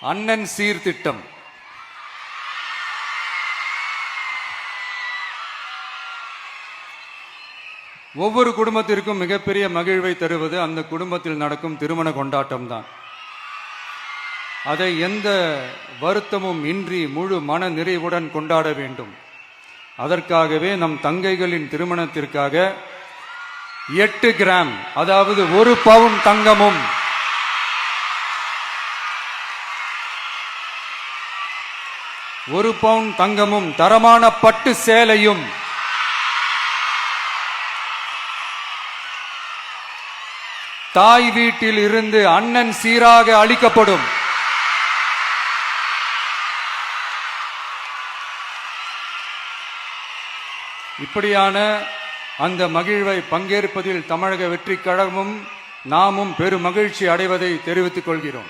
அண்ணன் சீர்திட்டம். ஒவ்வொரு குடும்பத்திற்கும் மிகப்பெரிய மகிழ்வை தருவது அந்த குடும்பத்தில் நடக்கும் திருமண கொண்டாட்டம் தான். அதை எந்த வருத்தமும் இன்றி முழு மன நிறைவுடன் கொண்டாட வேண்டும். அதற்காகவே நம் தங்கைகளின் திருமணத்திற்காக 8 கிராம், அதாவது 1 பவுன் தங்கமும் 1 பவுன் தங்கமும் தரமான பட்டு சேலையும் தாய் வீட்டில் இருந்து அண்ணன் சீராக அளிக்கப்படும். இப்படியான அந்த மகிழ்வை பங்கேற்பதில் தமிழக வெற்றிக் கழகமும் நாமும் பெரும் மகிழ்ச்சி அடைவதை தெரிவித்துக் கொள்கிறோம்.